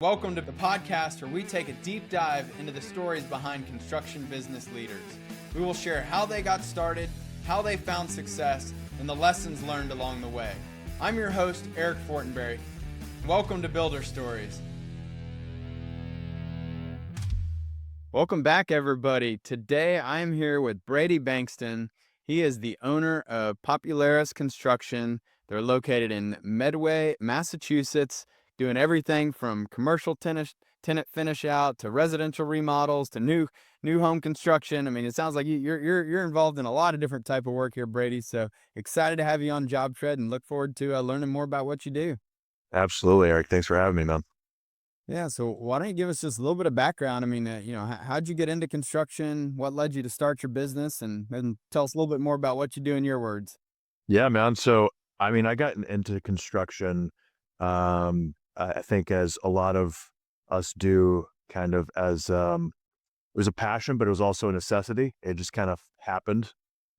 Welcome to the podcast where we take a deep dive into the stories behind construction business leaders. We will share how they got started, how they found success, and the lessons learned along the way. I'm your host, Eric Fortenberry. Welcome to Builder Stories. Welcome back, everybody. Today, I'm here with Brady Bankston. He is the owner of Popularis Construction. They're located in Medway, Massachusetts, doing everything from commercial tenant finish out to residential remodels to new home construction. I mean, it sounds like you're involved in a lot of different type of work here, Brady. So excited to have you on JobTread and look forward to learning more about what you do. Absolutely, Eric. Thanks for having me, man. Yeah. So why don't you give us just a little bit of background? I mean, how'd you get into construction? What led you to start your business? And then tell us a little bit more about what you do in your words. Yeah, man. So, I got into construction, I think as a lot of us do, kind of as it was a passion, but it was also a necessity. It just kind of happened.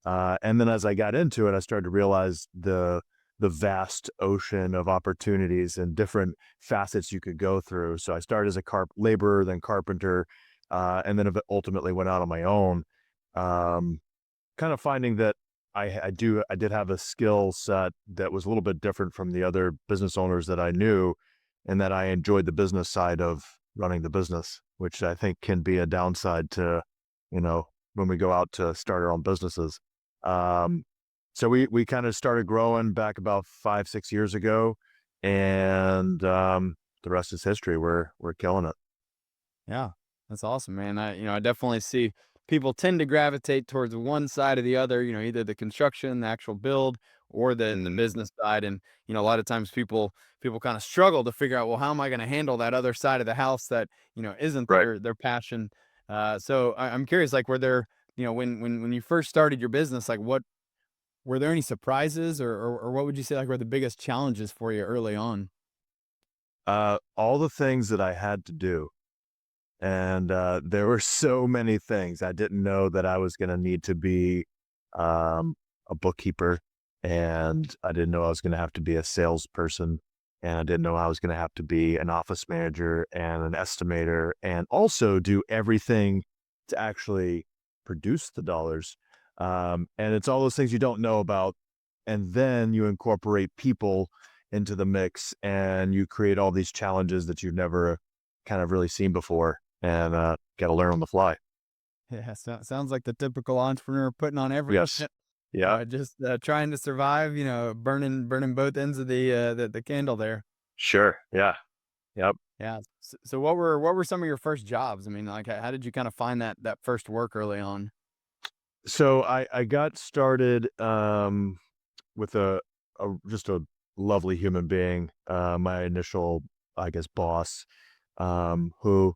And then as I got into it, I started to realize the vast ocean of opportunities and different facets you could go through. So I started as a laborer, then carpenter, and then ultimately went out on my own. Um, Kind of finding that I did have a skill set that was a little bit different from the other business owners that I knew, and that I enjoyed the business side of running the business, which I think can be a downside to, when we go out to start our own businesses. Um, so we kind of started growing back about 5-6 years ago, and the rest is history. We're killing it. Yeah, that's awesome, man. I definitely see people tend to gravitate towards one side or the other, either the construction, the actual build, or the business side. And, a lot of times people kind of struggle to figure out, well, how am I going to handle that other side of the house that, isn't Right. their passion. So I'm curious, like, were there, when you first started your business, like were there any surprises or what would you say like were the biggest challenges for you early on? All the things that I had to do. And there were so many things. I didn't know that I was going to need to be a bookkeeper, and I didn't know I was going to have to be a salesperson, and I didn't know I was going to have to be an office manager and an estimator, and also do everything to actually produce the dollars. And it's all those things you don't know about. And then you incorporate people into the mix, and you create all these challenges that you've never kind of really seen before, and got to learn on the fly. Yeah, sounds like the typical entrepreneur putting on everything. Yes. Yeah, Just trying to survive, burning both ends of the candle there. sure. Yeah. Yep. Yeah. So what were some of your first jobs? I mean, like how did you kind of find that first work early on? So I got started with a just a lovely human being, my initial, I guess, boss, who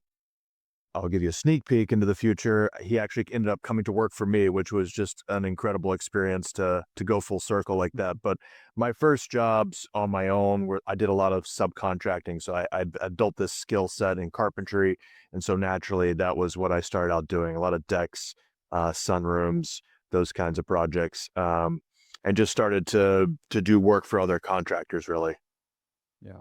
I'll give you a sneak peek into the future. He actually ended up coming to work for me, which was just an incredible experience to go full circle like that. But my first jobs on my own were I did a lot of subcontracting, so I built this skill set in carpentry, and so naturally that was what I started out doing. A lot of decks, sunrooms, those kinds of projects, and just started to do work for other contractors. Really, Yeah.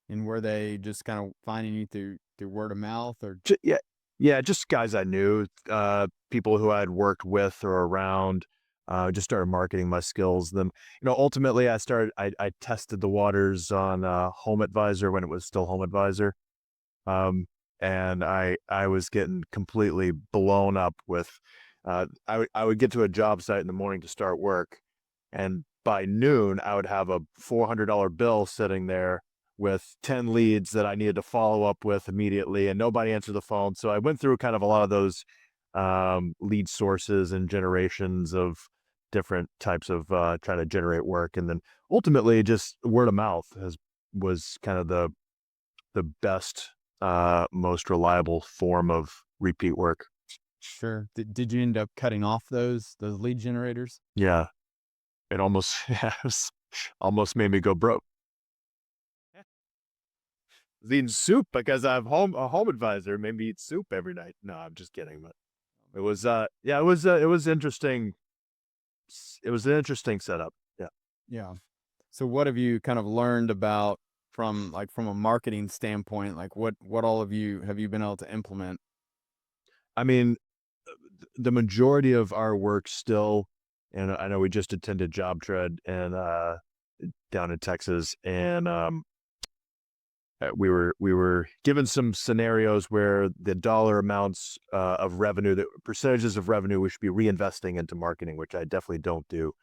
And were they just kind of finding you through word of mouth or? Yeah, yeah, just guys I knew, people who I'd worked with or around, just started marketing my skills. Then, ultimately I tested the waters on, Home Advisor when it was still Home Advisor. Um, and I was getting completely blown up with, I would get to a job site in the morning to start work, and by noon, I would have a $400 bill sitting there with 10 leads that I needed to follow up with immediately, and nobody answered the phone. So I went through kind of a lot of those lead sources and generations of different types of trying to generate work. And then ultimately just word of mouth was kind of the best, most reliable form of repeat work. Sure. Did you end up cutting off those lead generators? Yeah. It almost, yeah, almost made me go broke. Eating soup because I'm a home advisor, made me eat soup every night. No, I'm just kidding, but it was, yeah, it was interesting. It was an interesting setup. Yeah. Yeah. So what have you kind of learned about from a marketing standpoint? Like what all of you have you been able to implement? I mean, the majority of our work still, and I know we just attended JobTread and down in Texas, and we were given some scenarios where the dollar amounts of revenue, the percentages of revenue we should be reinvesting into marketing, which I definitely don't do.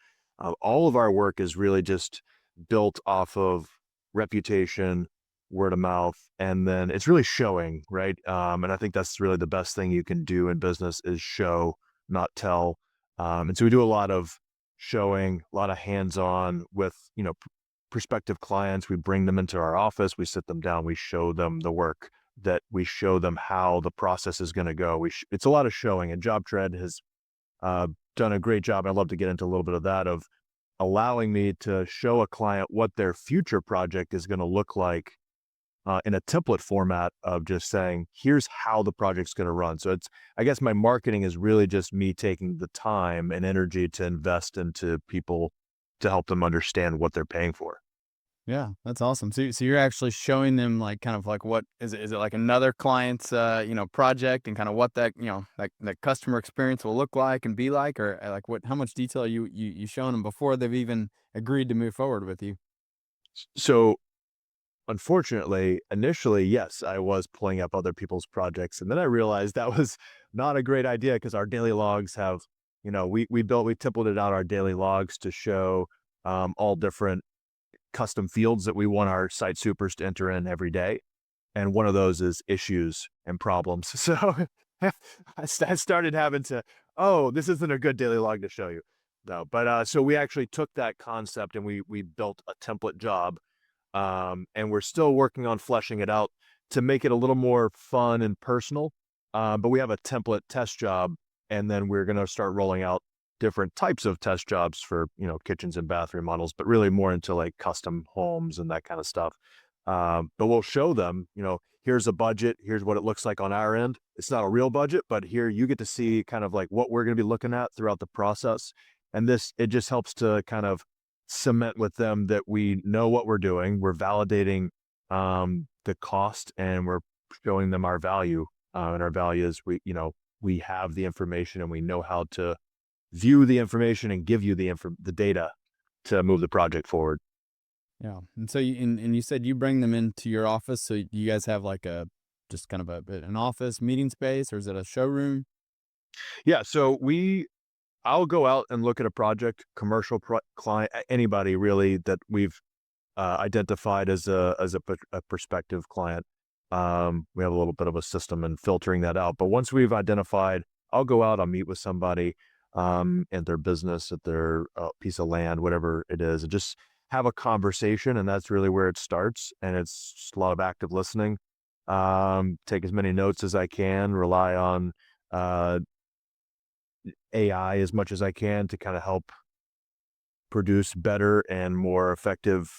All of our work is really just built off of reputation, word of mouth, and then it's really showing, right? And I think that's really the best thing you can do in business is show, not tell. And so we do a lot of showing, a lot of hands-on with, prospective clients. We bring them into our office, we sit them down, we show them the work, that we show them how the process is going to go. It's a lot of showing, and JobTread has uh, done a great job. I'd love to get into a little bit of that, of allowing me to show a client what their future project is going to look like in a template format of just saying, here's how the project's going to run. So I guess my marketing is really just me taking the time and energy to invest into people to help them understand what they're paying for. Yeah, that's awesome. So you're actually showing them like kind of like what is it like another client's project and kind of what that like that customer experience will look like and be like, or like what how much detail you showing them before they've even agreed to move forward with you? So unfortunately, initially, yes, I was pulling up other people's projects, and then I realized that was not a great idea because our daily logs have, we templated out our daily logs to show all different custom fields that we want our site supers to enter in every day, and one of those is issues and problems. So I started having to, oh, this isn't a good daily log to show you. No, but so we actually took that concept and we built a template job, and we're still working on fleshing it out to make it a little more fun and personal. But we have a template test job, and then we're going to start rolling out different types of test jobs for, kitchens and bathroom models, but really more into like custom homes and that kind of stuff. But we'll show them, here's a budget, here's what it looks like on our end. It's not a real budget, but here you get to see kind of like what we're going to be looking at throughout the process. And it just helps to kind of cement with them that we know what we're doing. We're validating the cost, and we're showing them our value. And our value is we have the information and we know how to view the information and give you the data to move the project forward. Yeah, and so and you said you bring them into your office, so you guys have like a just kind of an office meeting space, or is it a showroom? Yeah, so I'll go out and look at a project, commercial client, anybody really that we've identified as a prospective client. We have a little bit of a system in filtering that out. But once we've identified, I'll go out, I'll meet with somebody at their business, at their piece of land, whatever it is, and just have a conversation. And that's really where it starts. And it's just a lot of active listening. Take as many notes as I can, rely on uh, AI as much as I can to kind of help produce better and more effective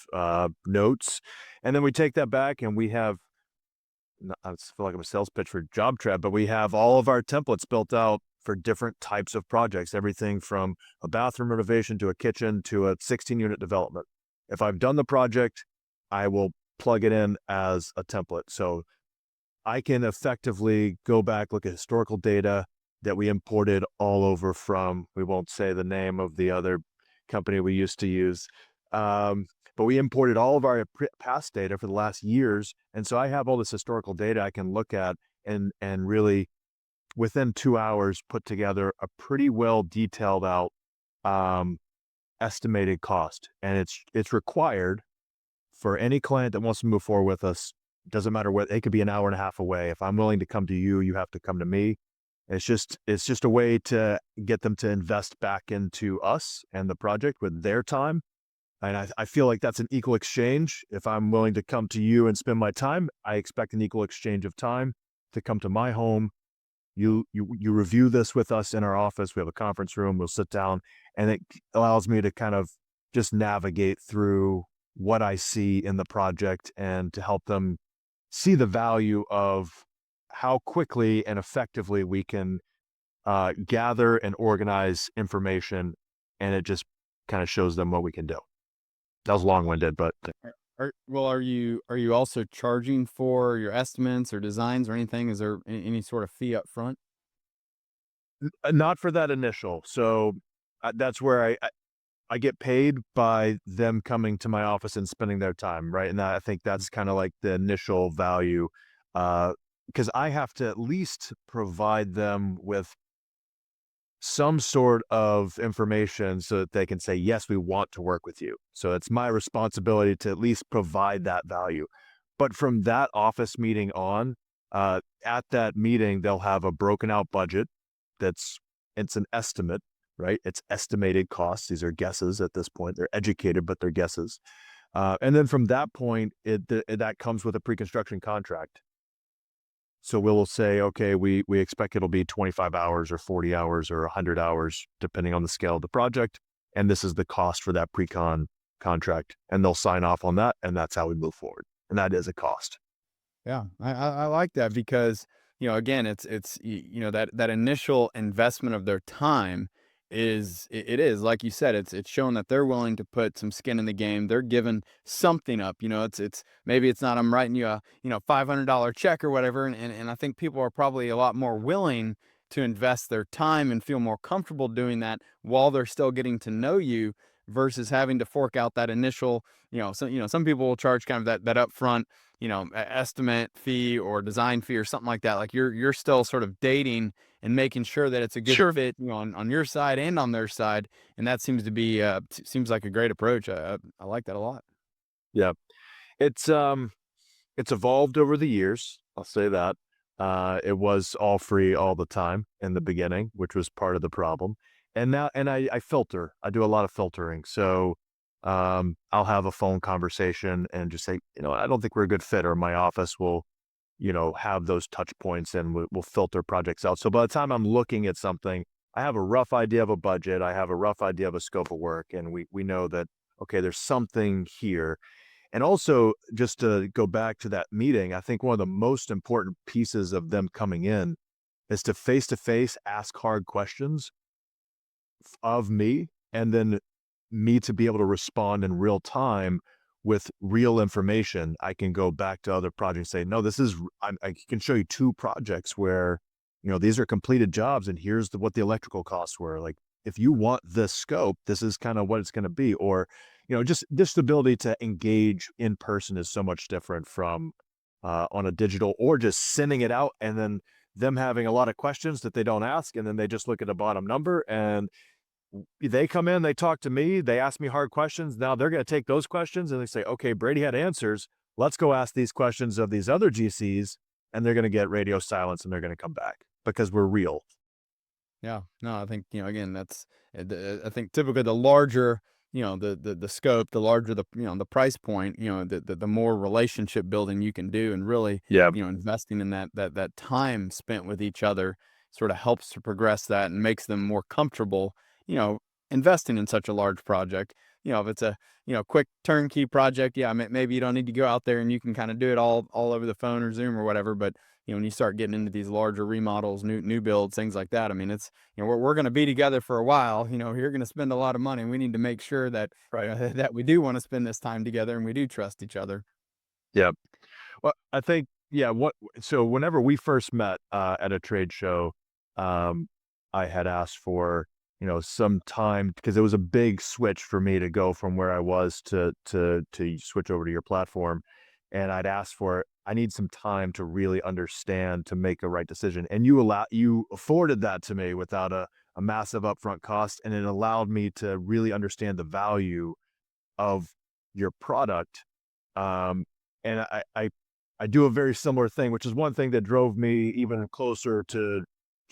notes. And then we take that back and we have, I feel like I'm a sales pitch for JobTread, but we have all of our templates built out for different types of projects, everything from a bathroom renovation to a kitchen to a 16-unit development. If I've done the project, I will plug it in as a template. So I can effectively go back, look at historical data that we imported all over from, we won't say the name of the other company we used to use. But we imported all of our past data for the last years. And so I have all this historical data I can look at and really within 2 hours put together a pretty well detailed out um, estimated cost. And it's required for any client that wants to move forward with us. Doesn't matter what, it could be an hour and a half away. If I'm willing to come to you, you have to come to me. It's just a way to get them to invest back into us and the project with their time. And I feel like that's an equal exchange. If I'm willing to come to you and spend my time, I expect an equal exchange of time to come to my home. You review this with us in our office. We have a conference room. We'll sit down, and it allows me to kind of just navigate through what I see in the project and to help them see the value of how quickly and effectively we can gather and organize information, and it just kind of shows them what we can do. That was long-winded, but Are you also charging for your estimates or designs or anything? Is there any sort of fee up front? Not for that initial. So, that's where I get paid by them coming to my office and spending their time, right? And I think that's kinda like the initial value, because I have to at least provide them with some sort of information so that they can say, "Yes, we want to work with you." So it's my responsibility to at least provide that value. But from that office meeting on, at that meeting, they'll have a broken out budget that's it's an estimate, right? It's estimated costs. These are guesses at this point. They're educated, but they're guesses. And then from that point, that comes with a pre-construction contract. So we'll say, okay, we expect it'll be 25 hours or 40 hours or 100 hours, depending on the scale of the project. And this is the cost for that pre-con contract. And they'll sign off on that. And that's how we move forward. And that is a cost. Yeah, I like that because, again, that initial investment of their time it is like you said, it's showing that they're willing to put some skin in the game. They're giving something up. It's maybe it's not I'm writing you a $500 check or whatever, and I think people are probably a lot more willing to invest their time and feel more comfortable doing that while they're still getting to know you versus having to fork out that initial, some people will charge kind of that upfront estimate fee or design fee or something like that. Like you're still sort of dating and making sure that it's a good Sure. fit, on your side and on their side. And that seems to be seems like a great approach. I like that a lot. Yeah. It's it's evolved over the years. I'll say that. It was all free all the time in the beginning, which was part of the problem. And now, and I filter. I do a lot of filtering. So, I'll have a phone conversation and just say, I don't think we're a good fit, or my office will, have those touch points and we'll filter projects out. So by the time I'm looking at something, I have a rough idea of a budget. I have a rough idea of a scope of work, and we know that okay, there's something here. And also, just to go back to that meeting, I think one of the most important pieces of them coming in is to face ask hard questions of me, and then me to be able to respond in real time with real information. I can go back to other projects and say, no, I can show you two projects where, these are completed jobs and here's what the electrical costs were. Like, if you want this scope, this is kind of what it's going to be. Or, just this ability to engage in person is so much different from on a digital, or just sending it out and then them having a lot of questions that they don't ask. And then they just look at the bottom number, and they come in, they talk to me, they ask me hard questions. Now they're going to take those questions and they say, okay, Brady had answers. Let's go ask these questions of these other GCs. And they're going to get radio silence and they're going to come back because we're real. Yeah. No, I think, again, that's, I think typically the larger, the scope, the larger the price point, the more relationship building you can do and really, Yeah. investing in that time spent with each other sort of helps to progress that and makes them more comfortable, you know, investing in such a large project. If it's a, quick turnkey project, yeah, maybe you don't need to go out there and you can kind of do it all over the phone or Zoom or whatever. But, when you start getting into these larger remodels, new builds, things like that, I mean, it's, we're going to be together for a while. You're going to spend a lot of money. We need to make sure that Right. that we do want to spend this time together and we do trust each other. Yeah. Well, I think, yeah, so whenever we first met at a trade show, um, I had asked for, some time because it was a big switch for me to go from where I was to switch over to your platform. And I'd asked for, I need some time to really understand to make a right decision. And you afforded that to me without a massive upfront cost. And it allowed me to really understand the value of your product. Um, and I do a very similar thing, which is one thing that drove me even closer to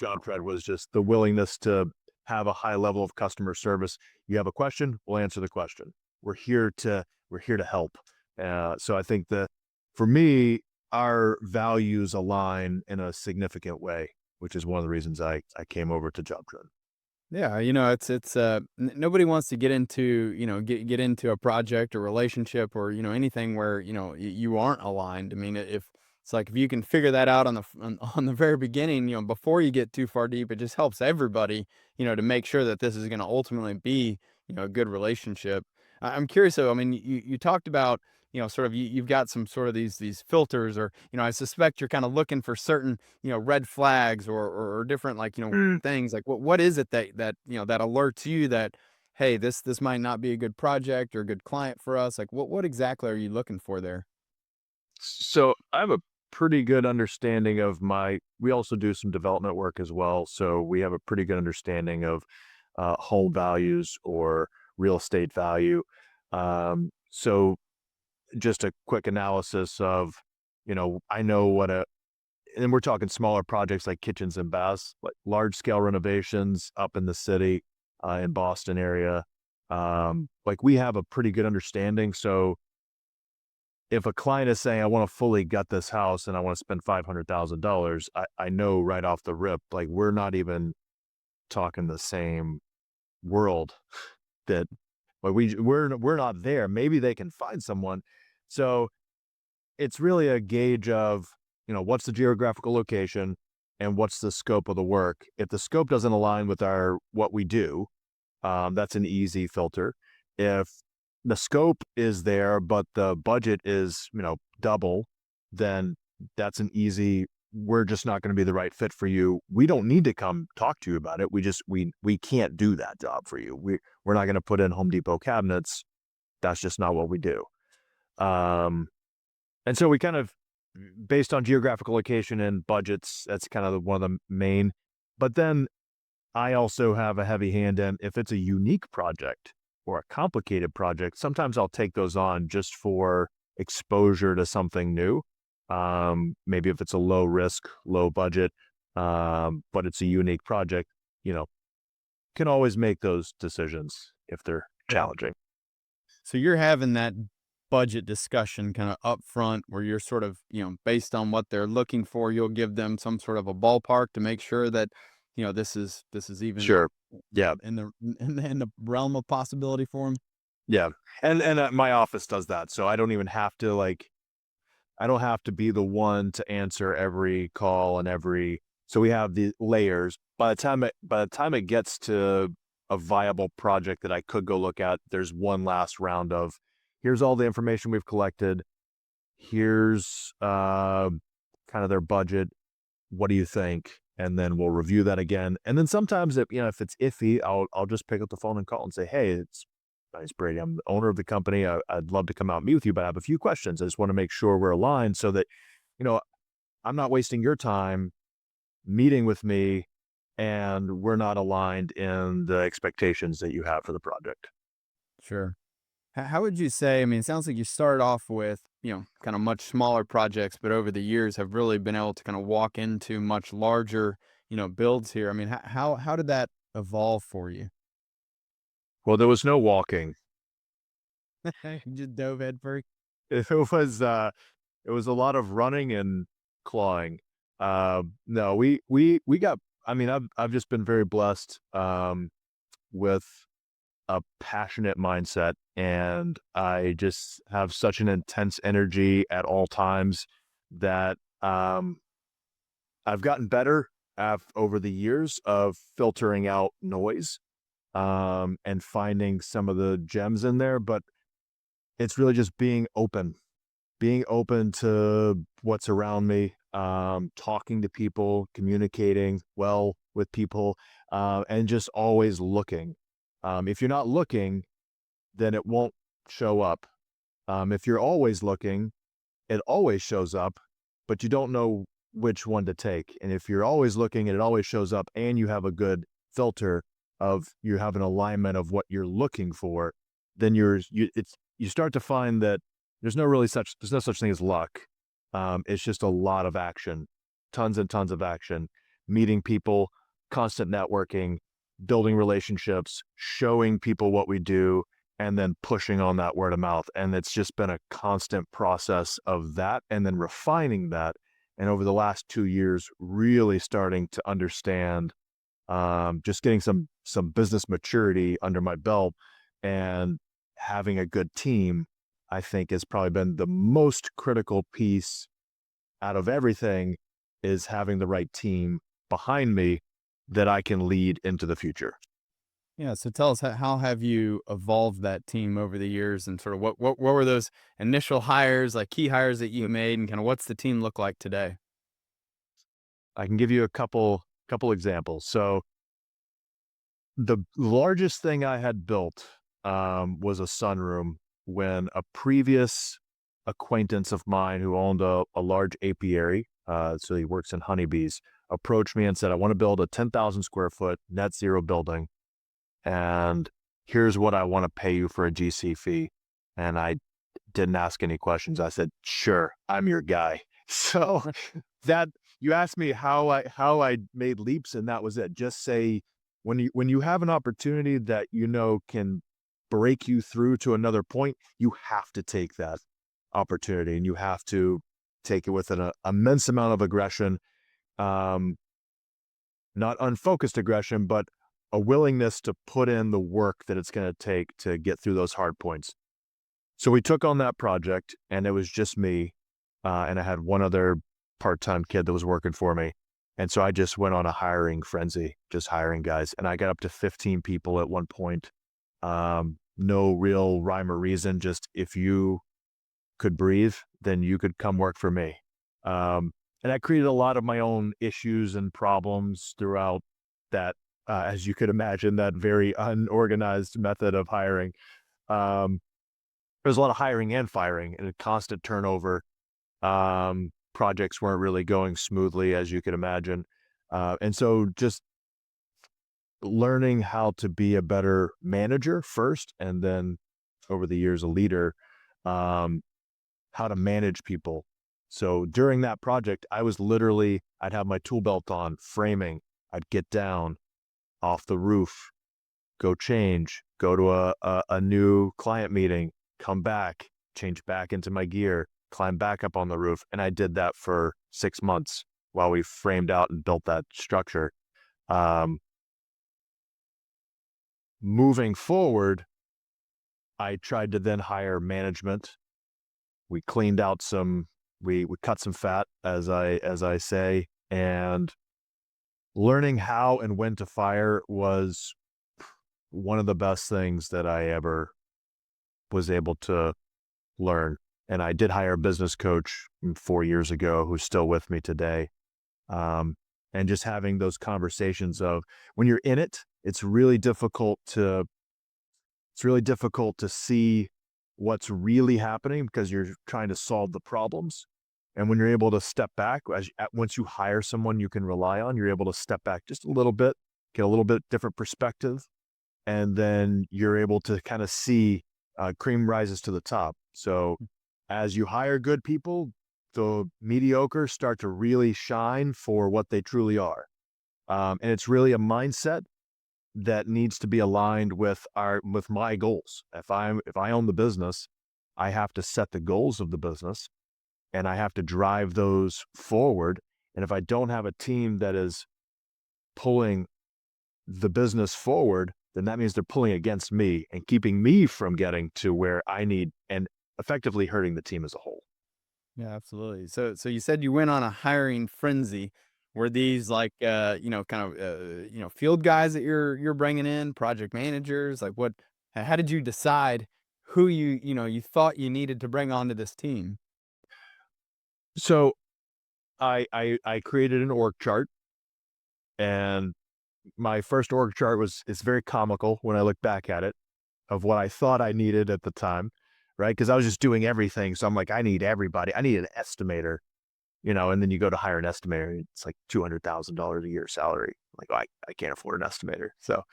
JobTread, was just the willingness to have a high level of customer service. You have a question, we'll answer the question. We're here to help. So I think that for me, our values align in a significant way, which is one of the reasons I came over to JobTread. Yeah, nobody wants to get into, get into a project or relationship or, anything where, you aren't aligned. I mean, if it's like if you can figure that out on the very beginning, before you get too far deep, it just helps everybody, to make sure that this is going to ultimately be, a good relationship. I'm curious though, I mean, you talked about, sort of you've got some sort of these filters, or I suspect you're kind of looking for certain red flags, or different, like Mm. things, like what is it that that alerts you that, hey, this might not be a good project or a good client for us? Like what exactly are you looking for there? So I have a pretty good understanding of we also do some development work as well. So we have a pretty good understanding of home values or real estate value. So just a quick analysis of, I know and we're talking smaller projects like kitchens and baths, like large scale renovations up in the city, in Boston area. Like we have a pretty good understanding. So if a client is saying, I want to fully gut this house and I want to spend $500,000, I know right off the rip, like we're not even talking the same world that, like we're not there. Maybe they can find someone. So it's really a gauge of, what's the geographical location and what's the scope of the work. If the scope doesn't align with what we do, that's an easy filter. If the scope is there, but the budget is, double, then that's an easy, we're just not going to be the right fit for you. We don't need to come talk to you about it. We can't do that job for you. We're not going to put in Home Depot cabinets. That's just not what we do. Um, and so we kind of, based on geographical location and budgets, that's kind of one of the main. But then I also have a heavy hand in, if it's a unique project or a complicated project, sometimes I'll take those on just for exposure to something new. Maybe if it's a low risk, low budget, but it's a unique project, you know, can always make those decisions if they're challenging. So you're having that budget discussion kind of up front, where you're sort of, based on what they're looking for, you'll give them some sort of a ballpark to make sure that, this is even Sure. Yeah. in the realm of possibility for them. Yeah. And my office does that. So I don't even have to I don't have to be the one to answer every call and so we have the layers. By the time it gets to a viable project that I could go look at, there's one last round of, here's all the information we've collected. Here's kind of their budget. What do you think? And then we'll review that again. And then sometimes if it's iffy, I'll just pick up the phone and call and say, hey, it's nice, Brady. I'm the owner of the company. I'd love to come out and meet with you, but I have a few questions. I just want to make sure we're aligned so that, you know, I'm not wasting your time meeting with me and we're not aligned in the expectations that you have for the project. Sure. How would you say? I mean, it sounds like you started off with, kind of much smaller projects, but over the years have really been able to kind of walk into much larger, builds here. I mean, how did that evolve for you? Well, there was no walking. You just dove headfirst. It was a lot of running and clawing. No, we got. I mean, I've just been very blessed with a passionate mindset, and I just have such an intense energy at all times that I've gotten better over the years of filtering out noise and finding some of the gems in there. But it's really just being open to what's around me, talking to people, communicating well with people, and just always looking. If you're not looking, then it won't show up. If you're always looking, it always shows up, but you don't know which one to take. And if you're always looking and it always shows up, and you have a good filter of, you have an alignment of what you're looking for, then you start to find that there's no such thing as luck. It's just a lot of action, tons and tons of action, meeting people, constant networking, building relationships, showing people what we do, and then pushing on that word of mouth. And it's just been a constant process of that, and then refining that. And over the last 2 years, really starting to understand, just getting some business maturity under my belt, and having a good team, I think has probably been the most critical piece out of everything, is having the right team behind me that I can lead into the future. Yeah, so tell us, how have you evolved that team over the years, and sort of what were those initial hires, like key hires that you made, and kind of what's the team look like today? I can give you a couple examples. So the largest thing I had built was a sunroom when a previous acquaintance of mine who owned a large apiary, so he works in honeybees, approached me and said, "I want to build a 10,000 square foot net zero building, and here's what I want to pay you for a GC fee." And I didn't ask any questions. I said, "Sure, I'm your guy." So that you asked me how I made leaps, and that was it. Just say when you have an opportunity that you know can break you through to another point, you have to take that opportunity, and you have to take it with an immense amount of aggression, um, not unfocused aggression, but a willingness to put in the work that it's going to take to get through those hard points. So we took on that project, and it was just me, and I had one other part-time kid that was working for me. And so I just went on a hiring frenzy, just hiring guys, and I got up to 15 people at one point. No real rhyme or reason, just if you could breathe, then you could come work for me. And I created a lot of my own issues and problems throughout that, as you could imagine, that very unorganized method of hiring. Um, there's a lot of hiring and firing and a constant turnover. Projects weren't really going smoothly, as you could imagine. And so just learning how to be a better manager first, and then over the years, a leader, um, how to manage people. So during that project, I'd have my tool belt on, framing. I'd get down off the roof, go change, go to a new client meeting, come back, change back into my gear, climb back up on the roof. And I did that for 6 months while we framed out and built that structure. Um, moving forward, I tried to then hire management. We cleaned out we cut some fat, as I say, and learning how and when to fire was one of the best things that I ever was able to learn. And I did hire a business coach 4 years ago who's still with me today. Um, and just having those conversations of when you're in it, it's really difficult to see what's really happening because you're trying to solve the problems. And when you're able to step back, once you hire someone you can rely on, you're able to step back just a little bit, get a little bit different perspective, and then you're able to kind of see cream rises to the top. So as you hire good people, the mediocre start to really shine for what they truly are. And it's really a mindset that needs to be aligned with my goals. If I own the business, I have to set the goals of the business and I have to drive those forward. And if I don't have a team that is pulling the business forward, then that means they're pulling against me and keeping me from getting to where I need and effectively hurting the team as a whole. Yeah, absolutely. So you said you went on a hiring frenzy. Were these like, kind of, field guys that you're bringing in, project managers? Like what, how did you decide who you thought you needed to bring onto this team? So I created an org chart, and my first org chart is very comical when I look back at it, of what I thought I needed at the time, right? Because I was just doing everything. So I'm like, I need everybody. I need an estimator, and then you go to hire an estimator, it's like $200,000 a year salary. Like, oh, I can't afford an estimator. So,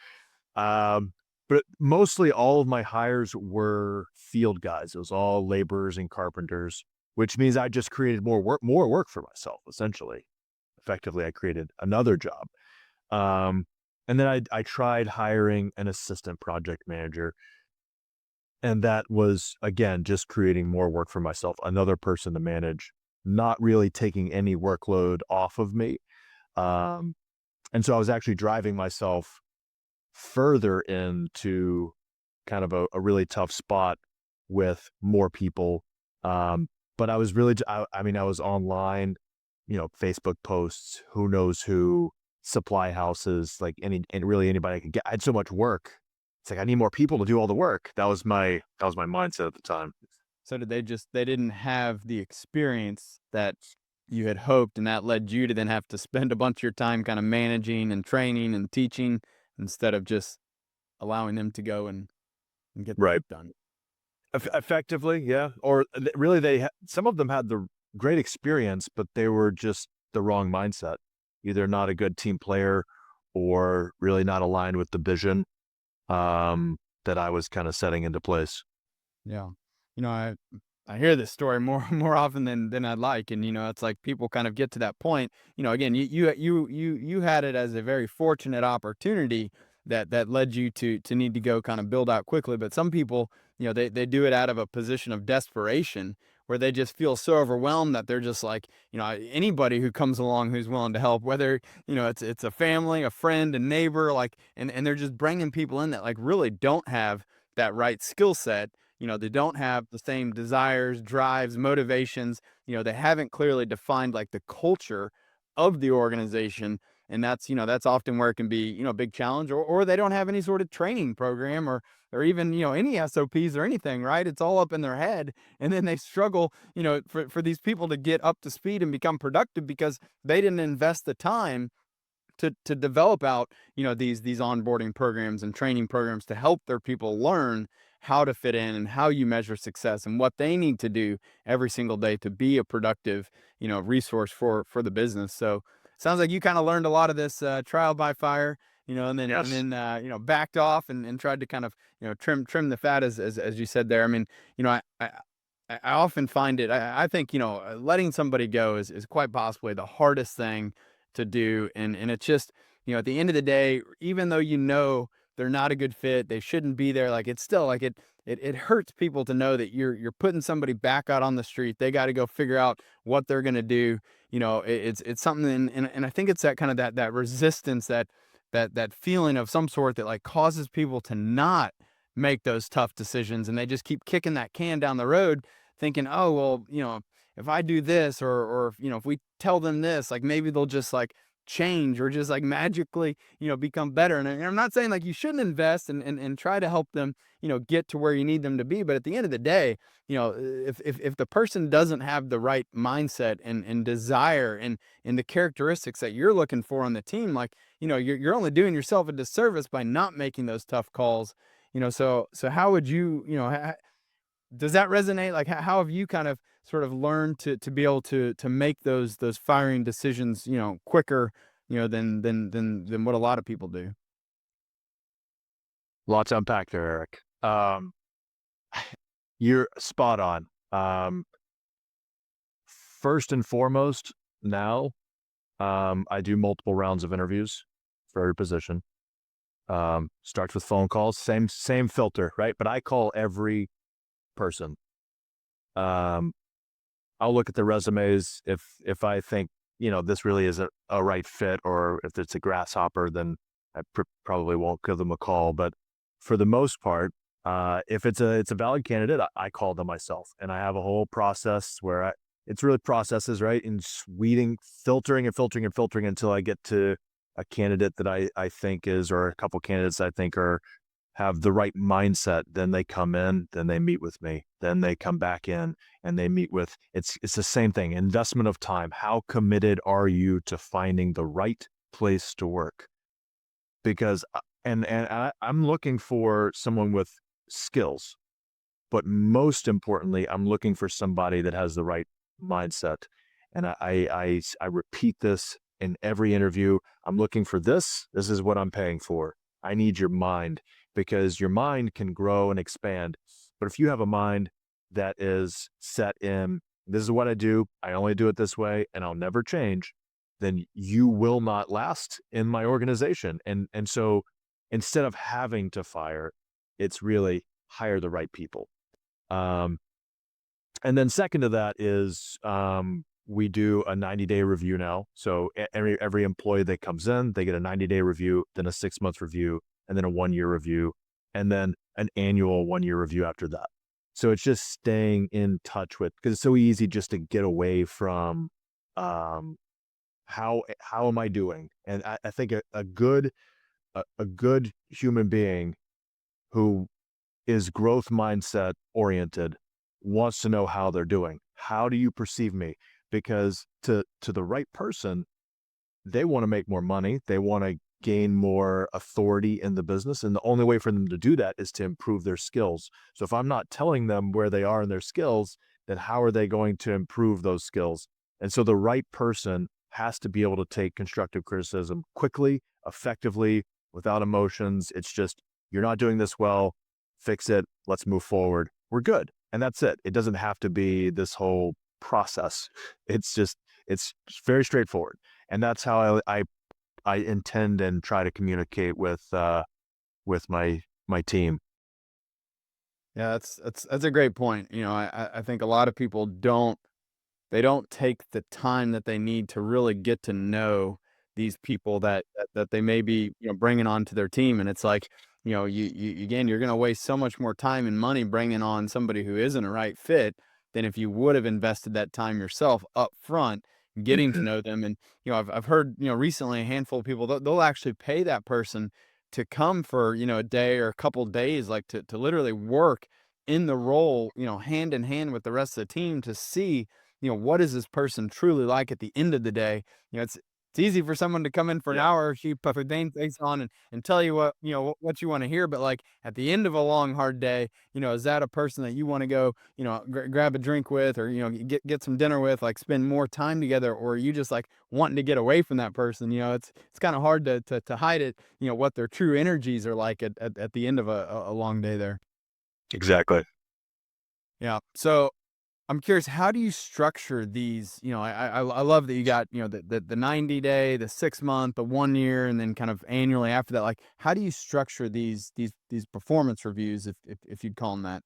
um, but mostly all of my hires were field guys. It was all laborers and carpenters, which means I just created more work for myself, essentially. Effectively, I created another job. Um, and then I tried hiring an assistant project manager, and that was, again, just creating more work for myself, another person to manage, not really taking any workload off of me. Um, and so I was actually driving myself further into kind of a really tough spot with more people. Um, but I was really, I mean, I was online, Facebook posts, who knows who, supply houses, like and really anybody I could get. I had so much work. It's like I need more people to do all the work. That was my mindset at the time. So did they didn't have the experience that you had hoped, and that led you to then have to spend a bunch of your time kind of managing and training and teaching instead of just allowing them to go and get the Right. work done. Effectively, yeah. Or really, some of them had the great experience, but they were just the wrong mindset. Either not a good team player, or really not aligned with the vision that I was kind of setting into place. Yeah. I hear this story more more often than I'd like, and it's like people kind of get to that point. Again, you had it as a very fortunate opportunity that led you to need to go kind of build out quickly. But some people, they do it out of a position of desperation where they just feel so overwhelmed that they're just like, anybody who comes along who's willing to help, whether it's a family, a friend, a neighbor, like, and they're just bringing people in that like really don't have that right skill set. They don't have the same desires, drives, motivations. They haven't clearly defined like the culture of the organization. And that's often where it can be, a big challenge, or they don't have any sort of training program or even, any SOPs or anything, right? It's all up in their head. And then they struggle, for these people to get up to speed and become productive because they didn't invest the time to develop out these onboarding programs and training programs to help their people learn how to fit in and how you measure success and what they need to do every single day to be a productive resource for the business. So sounds like you kind of learned a lot of this trial by fire, and Yes. then backed off and tried to kind of trim the fat as you said there. I mean, I often find it. I think letting somebody go is quite possibly the hardest thing to do, and it's just at the end of the day, even though they're not a good fit, they shouldn't be there. Like it's still like it hurts people to know that you're putting somebody back out on the street. They got to go figure out what they're gonna do. It's something, and I think it's that kind of that resistance that feeling of some sort that like causes people to not make those tough decisions, and they just keep kicking that can down the road thinking, oh, well, if I do this or if we tell them this, like maybe they'll just like change or just like magically, become better. And I'm not saying like you shouldn't invest and try to help them, get to where you need them to be. But at the end of the day, if the person doesn't have the right mindset and desire and the characteristics that you're looking for on the team, like, you're only doing yourself a disservice by not making those tough calls. So how would you, does that resonate? Like, how have you kind of sort of learned to be able to make those firing decisions, quicker, than what a lot of people do? Lots to unpack there, Eric. You're spot on. First and foremost, now I do multiple rounds of interviews for every position. Starts with phone calls, same filter, right? But I call every person. Um, I'll look at the resumes. If I think this really isn't a right fit, or if it's a grasshopper, then I probably won't give them a call. But for the most part, if it's a valid candidate, I call them myself, and I have a whole process where it's really processes, right, and weeding, filtering and filtering and filtering until I get to a candidate that I think is, or a couple candidates I think have the right mindset. Then they come in, then they meet with me, then they come back in and they meet with, it's the same thing. Investment of time. How committed are you to finding the right place to work? Because I'm looking for someone with skills, but most importantly, I'm looking for somebody that has the right mindset. And I repeat this in every interview. I'm looking for this. This is what I'm paying for. I need your mind, because your mind can grow and expand. But if you have a mind that is set in, this is what I do, I only do it this way, and I'll never change, then you will not last in my organization. And so instead of having to fire, it's really hire the right people. Um, and then second to that is we do a 90-day review now. So every employee that comes in, they get a 90-day review, then a 6-month review, and then a 1-year review, and then an annual 1-year review after that. So it's just staying in touch with, because it's so easy just to get away from um, how am I doing? And I think a good human being who is growth mindset oriented wants to know how they're doing. How do you perceive me? Because to the right person, they want to make more money. They want to gain more authority in the business. And the only way for them to do that is to improve their skills. So if I'm not telling them where they are in their skills, then how are they going to improve those skills? And so the right person has to be able to take constructive criticism quickly, effectively, without emotions. It's just, you're not doing this well, fix it, let's move forward. We're good. And that's it. It doesn't have to be this whole process. It's just, it's very straightforward. And that's how I intend and try to communicate with my team. Yeah, that's a great point. I think a lot of people don't take the time that they need to really get to know these people that they may be, bringing onto their team, and it's like, again, you're gonna waste so much more time and money bringing on somebody who isn't a right fit than if you would have invested that time yourself up front, getting to Mhm. know them. And, I've heard, recently a handful of people, they'll actually pay that person to come for, a day or a couple days, like to literally work in the role, hand in hand with the rest of the team to see, what is this person truly like at the end of the day? It's easy for someone to come in for an Yeah, hour, put their name face on and tell you what, what you want to hear. But like at the end of a long, hard day, is that a person that you want to go, grab a drink with, or, get some dinner with, like spend more time together, or are you just like wanting to get away from that person? It's kind of hard to hide it, what their true energies are like at the end of a long day there. exactly. Yeah. So I'm curious, how do you structure these? I love that you got, the 90-day, the 6 month, the 1 year, and then kind of annually after that. Like, how do you structure these performance reviews, if you'd call them that?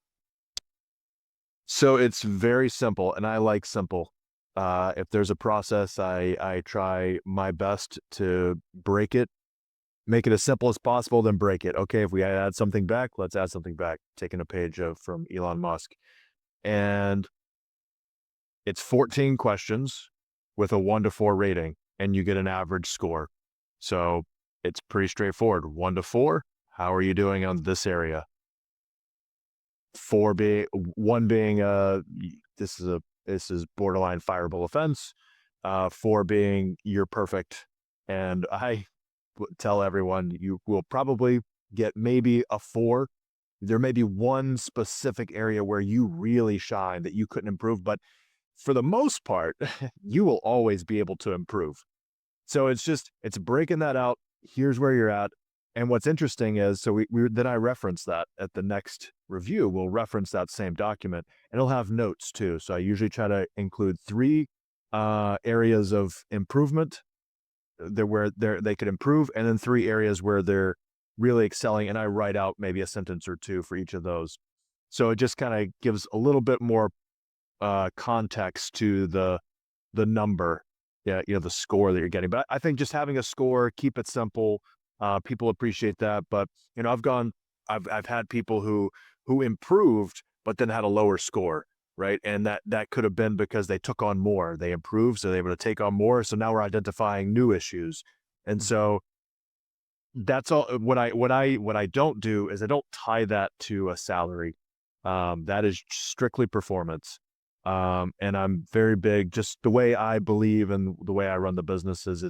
So it's very simple, and I like simple. If there's a process, I try my best to break it, make it as simple as possible, then break it. Okay, if we add something back, let's add something back. Taking a page of from Elon Musk, and it's 14 questions with a 1 to 4 rating, and you get an average score. So it's pretty straightforward. 1 to 4, how are you doing on this area? 1 being this is borderline fireable offense. 4 being you're perfect. And I tell everyone you will probably get maybe a 4. There may be one specific area where you really shine that you couldn't improve, but for the most part, you will always be able to improve. So it's breaking that out. Here's where you're at. And what's interesting is, so we then I reference that at the next review. We'll reference that same document, and it'll have notes too. So I usually try to include 3 areas of improvement there where they could improve, and then 3 areas where they're really excelling. And I write out maybe a sentence or 2 for each of those. So it just kind of gives a little bit more context to the number, yeah, the score that you're getting. But I think just having a score, keep it simple. People appreciate that. But I've had people who improved, but then had a lower score, right? And that could have been because they took on more. They improved, so they were able to take on more. So now we're identifying new issues, and Mhm. so that's all. What I don't do is I don't tie that to a salary. That is strictly performance. And I'm very big, just the way I believe and the way I run the business is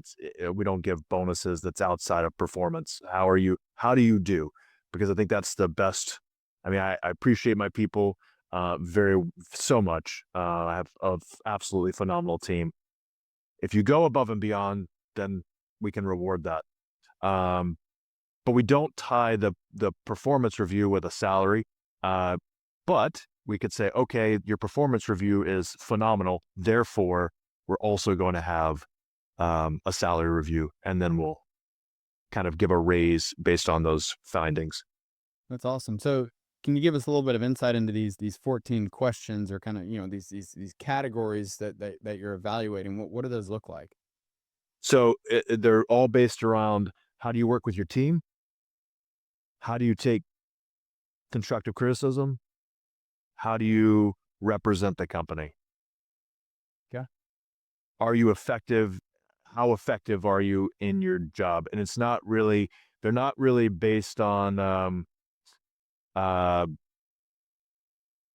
we don't give bonuses that's outside of performance. How do you do? Because I think that's the best. I mean, I appreciate my people very so much. I have an absolutely phenomenal team. If you go above and beyond, then we can reward that. Um, but we don't tie the performance review with a salary. Uh, but we could say, okay, your performance review is phenomenal. Therefore, we're also going to have a salary review, and then we'll kind of give a raise based on those findings. That's awesome. So, can you give us a little bit of insight into these 14 questions, or kind of, these categories that you're evaluating? What do those look like? So they're all based around how do you work with your team? How do you take constructive criticism? How do you represent the company? Yeah. Are you effective? how effective are you in your job? And they're not really based on, uh,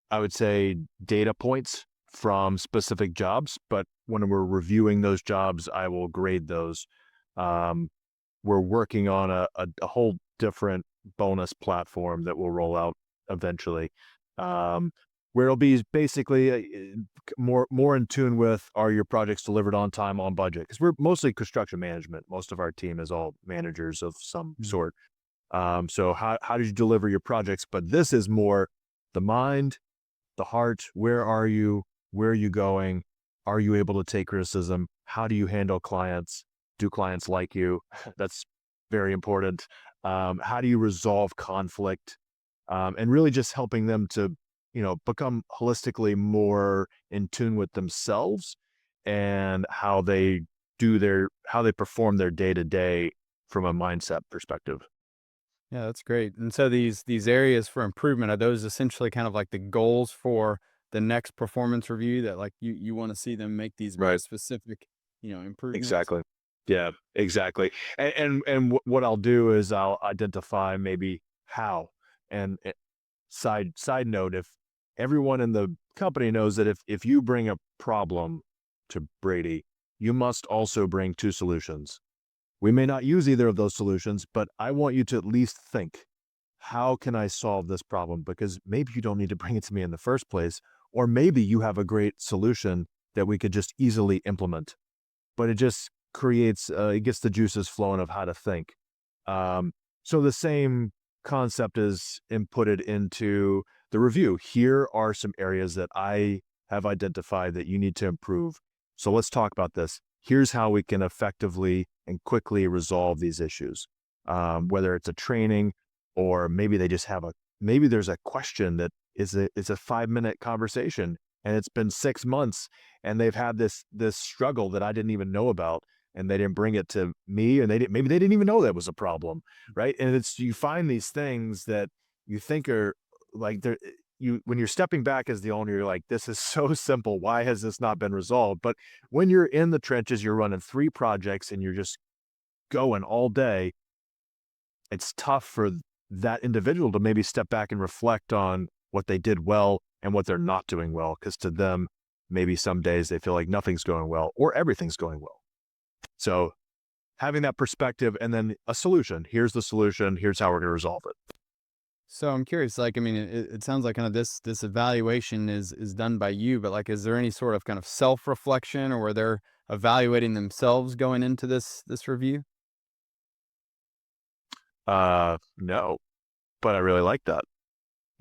I would say, data points from specific jobs. But when we're reviewing those jobs, I will grade those. Um, we're working on a whole different bonus platform that will roll out eventually, um, where it'll be basically more in tune with, are your projects delivered on time, on budget? Because we're mostly construction management. Most of our team is all managers of some Mm. sort. So how did you deliver your projects? But this is more the mind, the heart. Where are you? Where are you going? Are you able to take criticism? How do you handle clients? Do clients like you? That's very important. How do you resolve conflict? And really just helping them to, become holistically more in tune with themselves and how they perform their day to day from a mindset perspective. Yeah, that's great. And so these areas for improvement, are those essentially kind of like the goals for the next performance review that like you want to see them make these Right. specific, improvements? Exactly. Yeah, exactly. And what I'll do is I'll identify maybe how. And side note, if everyone in the company knows that if you bring a problem to Brady, you must also bring two solutions. We may not use either of those solutions, but I want you to at least think, how can I solve this problem? Because maybe you don't need to bring it to me in the first place, or maybe you have a great solution that we could just easily implement, but it just creates, it gets the juices flowing of how to think. So the same concept is inputted into the review. Here are some areas that I have identified that you need to improve. So let's talk about this. Here's how we can effectively and quickly resolve these issues. Whether it's a training, or maybe maybe there's a question that is a 5 minute conversation and it's been 6 months and they've had this struggle that I didn't even know about, and they didn't bring it to me, and maybe they didn't even know that was a problem, right? And it's you find these things that you think are like they're you when you're stepping back as the owner, you're like, this is so simple. Why has this not been resolved? But when you're in the trenches, you're running 3 projects and you're just going all day, it's tough for that individual to maybe step back and reflect on what they did well and what they're not doing well. Because to them, maybe some days they feel like nothing's going well or everything's going well. So having that perspective and then a solution. Here's the solution. Here's how we're going to resolve it. So I'm curious, like, I mean, it sounds like kind of this evaluation is done by you, but like, is there any sort of kind of self reflection, or where they're evaluating themselves going into this review? No, but I really like that.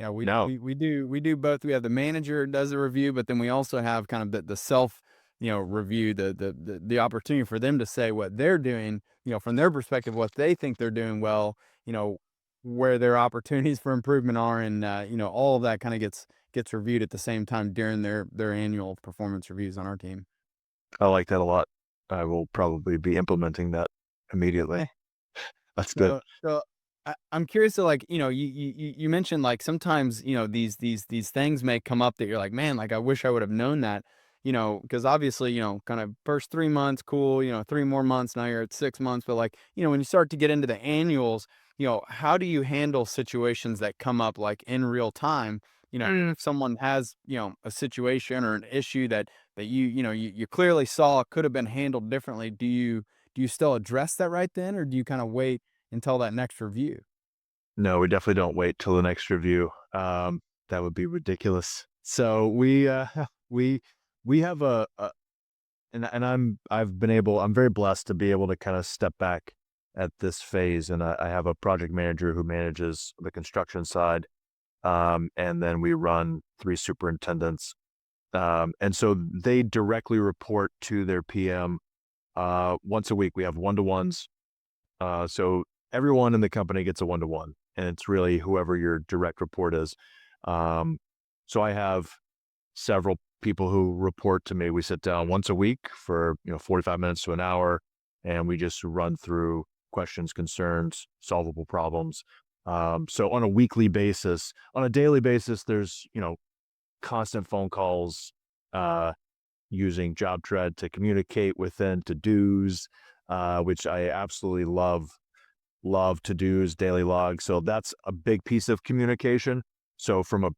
Yeah, No, we do both. We have the manager does a review, but then we also have kind of the self, review, the opportunity for them to say what they're doing, from their perspective, what they think they're doing well, where their opportunities for improvement are, and all of that kind of gets reviewed at the same time during their annual performance reviews on our team. I like that a lot. I will probably be implementing that immediately. That's good. So I'm curious to, like, you mentioned, like, sometimes, these things may come up that you're like, man, like, I wish I would have known that, because obviously, kind of first 3 months, cool, 3 more months, now you're at 6 months. But like, when you start to get into the annuals, how do you handle situations that come up like in real time? If someone has, a situation or an issue that you clearly saw could have been handled differently, do you still address that right then, or do you kind of wait until that next review? No, we definitely don't wait till the next review. That would be ridiculous. So we we have I'm very blessed to be able to kind of step back at this phase, and I have a project manager who manages the construction side, and then we run 3 superintendents, and so they directly report to their PM once a week. We have one-to-ones, so everyone in the company gets a one-to-one, and it's really whoever your direct report is. Um, so I have several people who report to me. We sit down once a week for 45 minutes to an hour, and we just run through questions, concerns, solvable problems. So on a weekly basis, on a daily basis, there's constant phone calls. using JobTread to communicate within to-dos, which I absolutely love to-dos, daily logs. So that's a big piece of communication. So from a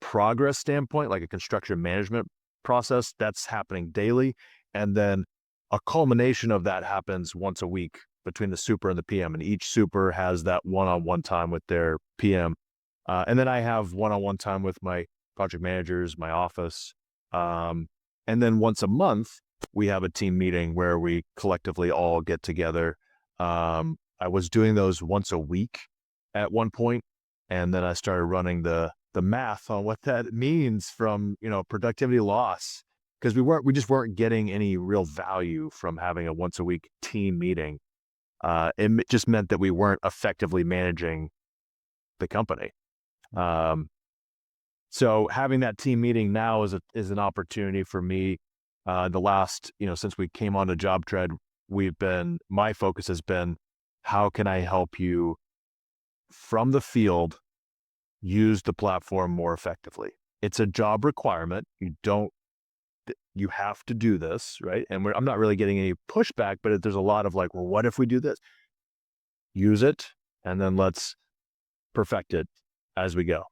progress standpoint, like a construction management process, that's happening daily. And then a culmination of that happens once a week between the super and the PM. And each super has that one-on-one time with their PM. And then I have one-on-one time with my project managers, my office. And then once a month, we have a team meeting where we collectively all get together. I was doing those once a week at one point, and then I started running the math on what that means from, productivity loss, because we just weren't getting any real value from having a once a week team meeting. Just meant that we weren't effectively managing the company. Um, so having that team meeting now is an opportunity for me. The last, since we came on to JobTread, my focus has been, how can I help you from the field use the platform more effectively? It's a job requirement. You have to do this, right? And I'm not really getting any pushback, but there's a lot of like, well, what if we do this? Use it, and then let's perfect it as we go.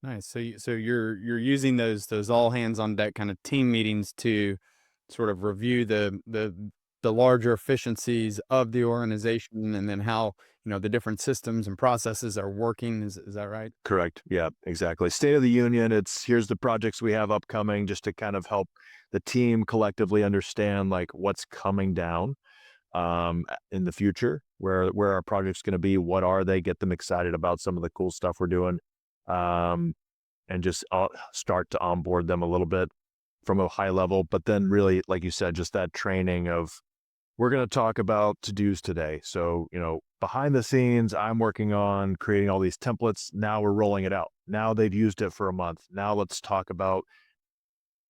Nice. So you're using those all hands on deck kind of team meetings to sort of review the larger efficiencies of the organization, and then how, the different systems and processes are working. Is that right? Correct. Yeah, exactly. State of the union. Here's the projects we have upcoming, just to kind of help the team collectively understand like what's coming down in the future, where our project's going to be, what are they, get them excited about some of the cool stuff we're doing, um, and just start to onboard them a little bit from a high level. But then really, like you said, just that training of, we're going to talk about to-dos today. So, behind the scenes, I'm working on creating all these templates. Now we're rolling it out. Now they've used it for a month. Now let's talk about,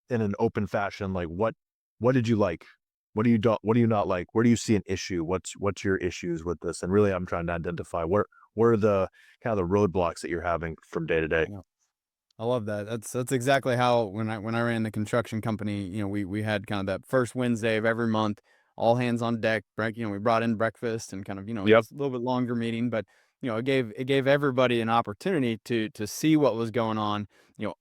in an open fashion, like what did you like? What do you not like? Where do you see an issue? What's your issues with this? And really, I'm trying to identify where are the kind of the roadblocks that you're having from day to day. I love that. That's exactly how, when I ran the construction company, we had kind of that first Wednesday of every month, all hands on deck. We brought in breakfast and kind of, it Yep. was a little bit longer meeting, but it gave everybody an opportunity to see what was going on,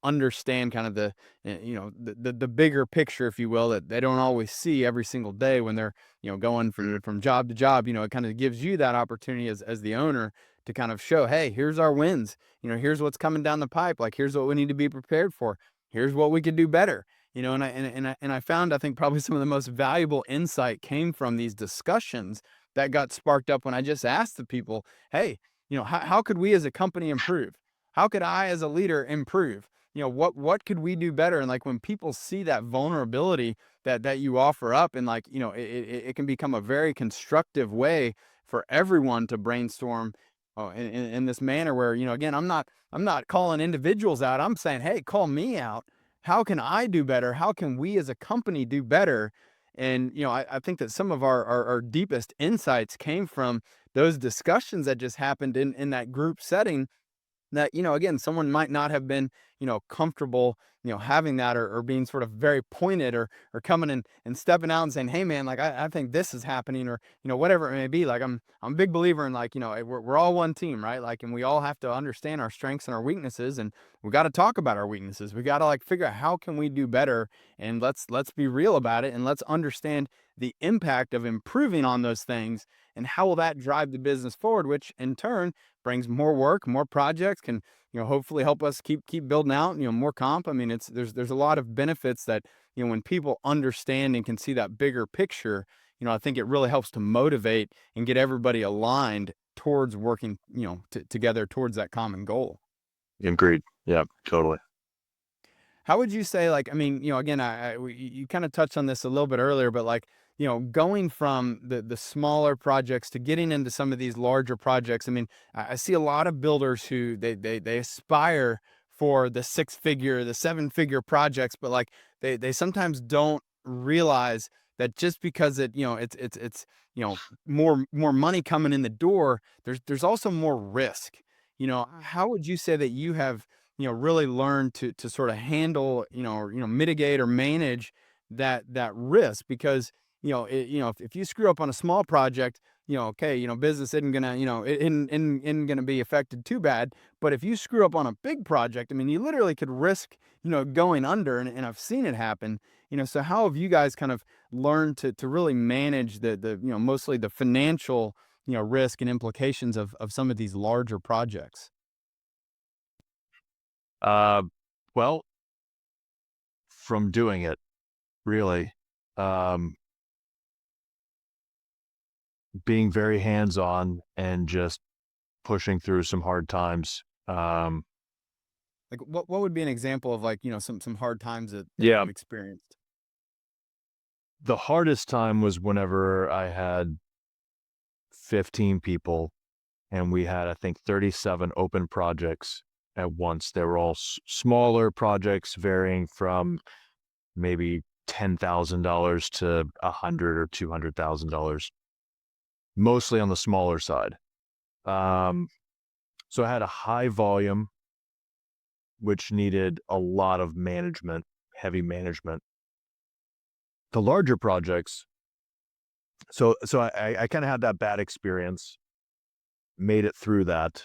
understand kind of the bigger picture, if you will, that they don't always see every single day when they're, going Mhm. from job to job. It kind of gives you that opportunity as the owner to kind of show, hey, here's our wins. Here's what's coming down the pipe. Like, here's what we need to be prepared for. Here's what we could do better. And I found, I think, probably some of the most valuable insight came from these discussions that got sparked up when I just asked the people, hey, how could we as a company improve? How could I as a leader improve? What could we do better? And like, when people see that vulnerability that you offer up, and like, it can become a very constructive way for everyone to brainstorm, in this manner where, again, I'm not calling individuals out. I'm saying, hey, call me out. How can I do better? How can we as a company do better? And I think that some of our deepest insights came from those discussions that just happened in that group setting, that, again, someone might not have been, comfortable, having that, or being sort of very pointed, or coming and stepping out and saying, hey man, like, I think this is happening, or, whatever it may be. Like, I'm a big believer in, like, we're all one team, right? Like, and we all have to understand our strengths and our weaknesses, and we got to talk about our weaknesses. We got to, like, figure out how can we do better, and let's be real about it, and let's understand the impact of improving on those things, and how will that drive the business forward, which in turn brings more work, more projects, can, hopefully help us keep building out, more comp. I mean, there's a lot of benefits that, when people understand and can see that bigger picture, I think it really helps to motivate and get everybody aligned towards working, together towards that common goal. Agreed. Yeah, totally. How would you say, like, I mean, again, you kind of touched on this a little bit earlier, but like, going from the smaller projects to getting into some of these larger projects. I mean, I see a lot of builders who they aspire for the six-figure, the seven-figure projects, but like, they sometimes don't realize that just because it's more money coming in the door, there's also more risk. How would you say that you have really learn to sort of handle, or, mitigate or manage that risk. Because, if you screw up on a small project, okay, business isn't gonna, it isn't gonna be affected too bad. But if you screw up on a big project, I mean, you literally could risk, going under, and I've seen it happen. So how have you guys kind of learned to really manage the mostly the financial, risk and implications of some of these larger projects? Uh, well, from doing it, really, um, being very hands-on and just pushing through some hard times. Like, what would be an example of, like, some hard times that Yeah, you've experienced? the hardest time was whenever I had 15 people and we had, I think, 37 open projects at once. They were all smaller projects varying from maybe $10,000 to 100 or $200,000, mostly on the smaller side. Um, so I had a high volume, which needed a lot of management, heavy management. The larger projects, so I kind of had that bad experience, made it through that,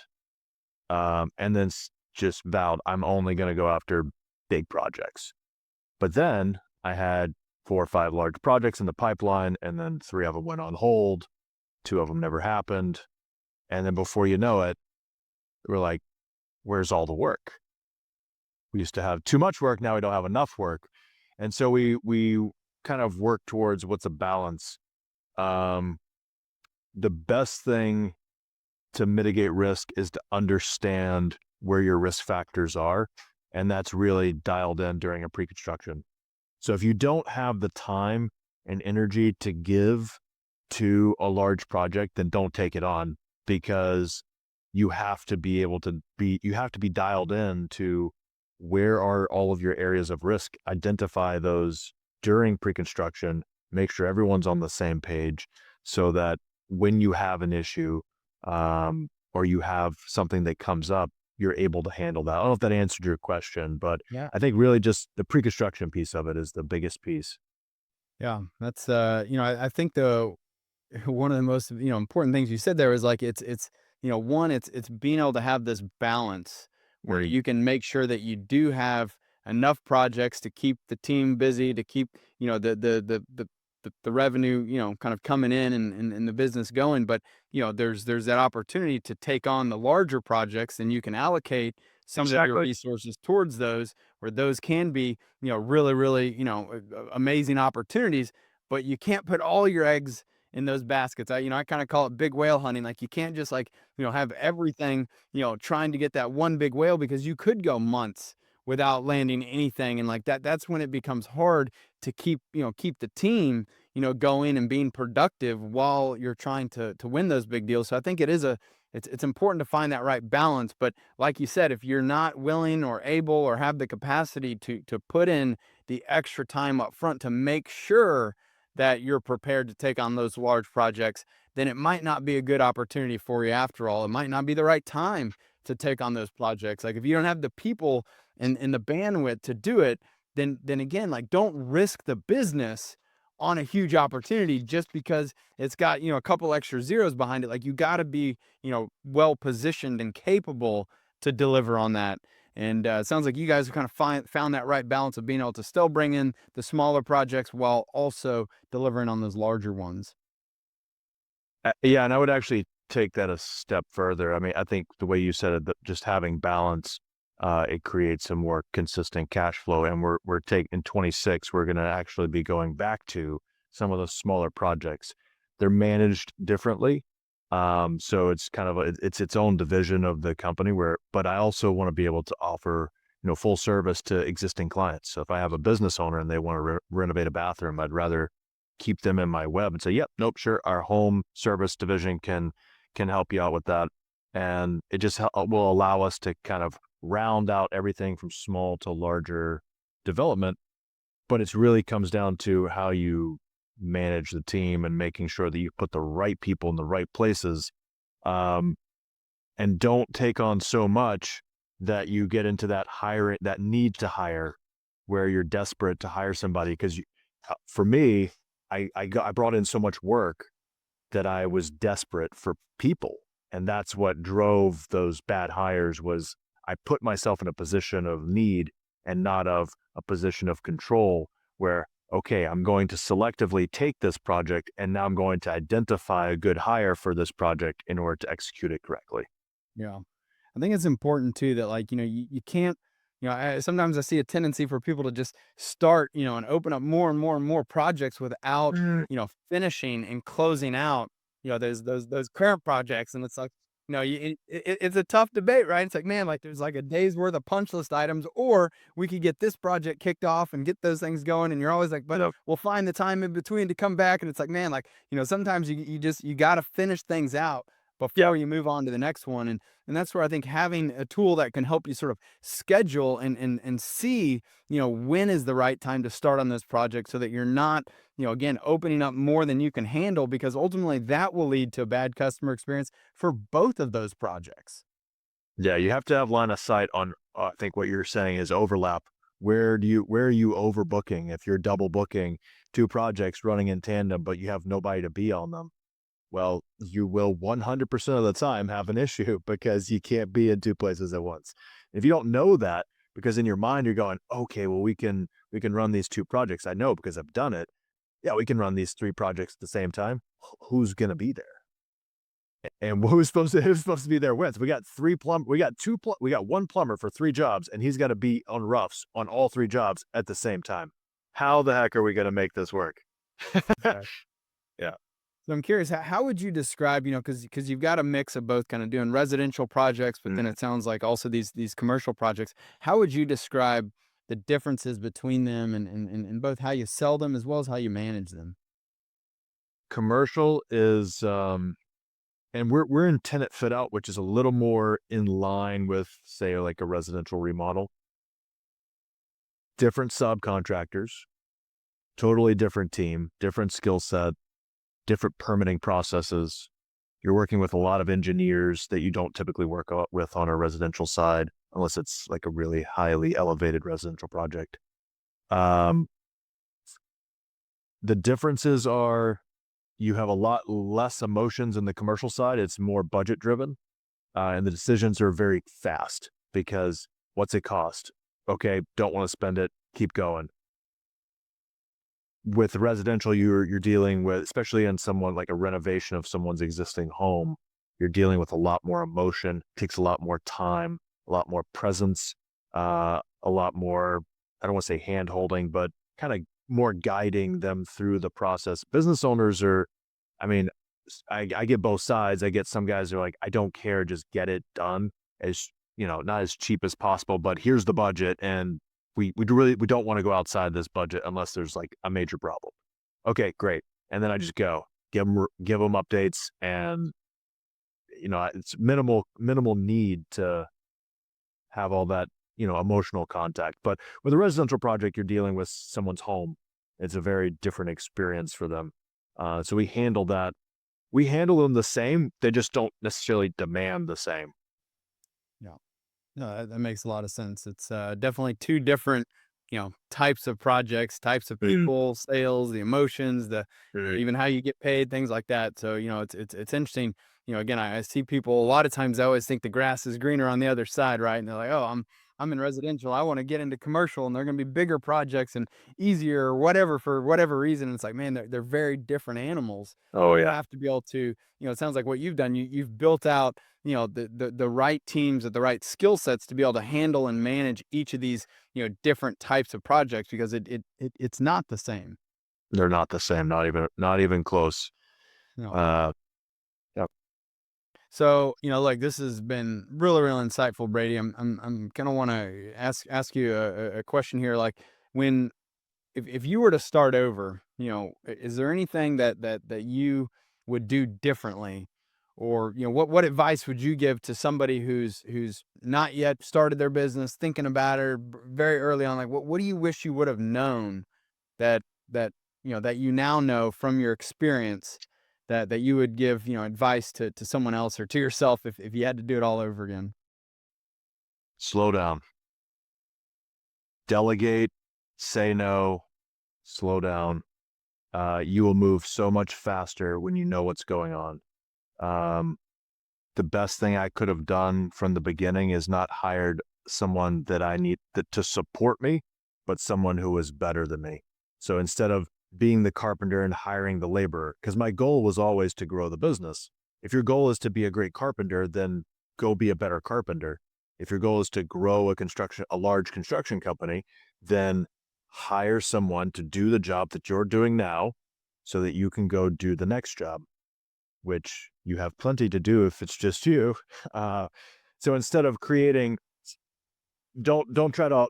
and then just vowed I'm only going to go after big projects. But then I had 4 or 5 large projects in the pipeline, and then 3 of them went on hold. 2 of them never happened. And then before you know it, we're like, where's all the work? We used to have too much work. Now we don't have enough work. And so we kind of work towards what's a balance. Um, the best thing to mitigate risk is to understand where your risk factors are. And that's really dialed in during a pre-construction. So if you don't have the time and energy to give to a large project, then don't take it on, because you have to be able to you have to be dialed in to where are all of your areas of risk, identify those during pre-construction, make sure everyone's on the same page so that when you have an issue, or you have something that comes up, you're able to handle that. I don't know if that answered your question, but Yeah. I think really just the pre-construction piece of it is the biggest piece. Yeah, that's, I think the one of the most, important things you said there is, like, it's, one, it's being able to have this balance where Mm. you can make sure that you do have enough projects to keep the team busy, to keep, the revenue, kind of coming in, and the business going. But, there's that opportunity to take on the larger projects, and you can allocate some of your Exactly. resources towards those, where those can be, really, really, amazing opportunities. But you can't put all your eggs in those baskets. I kind of call it big whale hunting. Like, you can't just, like, have everything, trying to get that one big whale, because you could go months without landing anything. And, like, that's when it becomes hard to keep the team, going and being productive while you're trying to win those big deals. So I think it's important to find that right balance. But like you said, if you're not willing or able or have the capacity to put in the extra time up front to make sure that you're prepared to take on those large projects, then it might not be a good opportunity for you after all. It might not be the right time to take on those projects. Like, if you don't have the people and the bandwidth to do it, then again, like, don't risk the business on a huge opportunity just because it's got, a couple extra zeros behind it. Like, you got to be, well positioned and capable to deliver on that. And it sounds like you guys have kind of found that right balance of being able to still bring in the smaller projects while also delivering on those larger ones. Yeah, and I would actually take that a step further. I mean, I think the way you said it, that just having balance, it creates a more consistent cash flow. And we're taking in 26, we're going to actually be going back to some of those smaller projects. They're managed differently, so it's kind of it's its own division of the company. But I also want to be able to offer full service to existing clients. So if I have a business owner and they want to renovate a bathroom, I'd rather keep them in my web and say, yep, nope, sure. Our home service division can help you out with that. And it just will allow us to kind of round out everything from small to larger development. But it really comes down to how you manage the team and making sure that you put the right people in the right places. Um, and don't take on so much that you get into that hiring, that need to hire, where you're desperate to hire somebody. Because for me, I brought in so much work that I was desperate for people, and that's what drove those bad hires. Was I put myself in a position of need and not of a position of control, where, okay, I'm going to selectively take this project, and now I'm going to identify a good hire for this project in order to execute it correctly. Yeah. I think it's important too that like, you can't, sometimes I see a tendency for people to just start, and open up more and more and more projects without, finishing and closing out, those current projects. And it's like, it's a tough debate, right? It's like, man, like there's like a day's worth of punch list items, or we could get this project kicked off and get those things going. And you're always like, but we'll find the time in between to come back. And it's like, man, like, sometimes you got to finish things out before you move on to the next one. And that's where I think having a tool that can help you sort of schedule and see, when is the right time to start on this project so that you're not, again, opening up more than you can handle, because ultimately that will lead to a bad customer experience for both of those projects. Yeah, you have to have line of sight on, I think what you're saying is overlap. Where are you overbooking? If you're double booking two projects running in tandem, but you have nobody to be on them, well, you will 100% of the time have an issue because you can't be in two places at once. If you don't know that, because in your mind you're going, okay, well, we can run these two projects. I know because I've done it. Yeah, we can run these three projects at the same time. Who's gonna be there? And who's supposed to be there with? We got one plumber for three jobs, and he's got to be on roughs on all three jobs at the same time. How the heck are we going to make this work? Yeah. So I'm curious, how would you describe, because you've got a mix of both, kind of doing residential projects, but then Mm. it sounds like also these commercial projects. How would you describe the differences between them, and both how you sell them as well as how you manage them? Commercial is, and we're in tenant fit out, which is a little more in line with, say, like a residential remodel. Different subcontractors, totally different team, different skill set, different permitting processes. You're working with a lot of engineers that you don't typically with on a residential side, unless it's like a really highly elevated residential project. Um, the differences are, you have a lot less emotions in the commercial side. It's more budget driven, and the decisions are very fast because what's it cost? Okay, don't want to spend it. Keep going. With residential, you're dealing with, especially in someone like a renovation of someone's existing home, you're dealing with a lot more emotion, takes a lot more time, a lot more presence, a lot more, I don't want to say hand holding, but kind of more guiding them through the process. Business owners are, I mean, I get both sides. I get some guys who are like, I don't care, just get it done as, not as cheap as possible, but here's the budget, and we don't want to go outside this budget unless there's like a major problem. Okay, great. And then I just go give them updates, and it's minimal need to have all that, emotional contact. But with a residential project, you're dealing with someone's home. It's a very different experience for them. So we handle that. We handle them the same. They just don't necessarily demand the same. Yeah. No, that makes a lot of sense. It's definitely two different, types of projects, types of people, sales, the emotions, the Right. even how you get paid, things like that. So, it's interesting. Again, I see people a lot of times. I always think the grass is greener on the other side, right? And they're like, oh, I'm in residential. I want to get into commercial, and they're going to be bigger projects and easier or whatever for whatever reason. It's like, man, they're very different animals. Oh You yeah. have to be able to, it sounds like what you've done. You've built out, the right teams with the right skill sets to be able to handle and manage each of these, different types of projects, because it's not the same. They're not the same. Not even close. No. Uh, yeah. So, like, this has been really, really insightful, Brady. I'm gonna want to ask you a question here. Like, when if you were to start over, is there anything that you would do differently, or what advice would you give to somebody who's not yet started their business, thinking about it very early on? Like, what do you wish you would have known that that that you now know from your experience, that you would give, advice to someone else or to yourself if you had to do it all over again? slow down, delegate, say no, slow down. You will move so much faster when you know what's going on. Um, the best thing I could have done from the beginning is not hired someone that I need to support me, but someone who was better than me. So instead of being the carpenter and hiring the laborer, because my goal was always to grow the business. If your goal is to be a great carpenter, then go be a better carpenter. If your goal is to grow a large construction company, then hire someone to do the job that you're doing now so that you can go do the next job, which you have plenty to do if it's just you. Uh, so instead of creating, don't try to,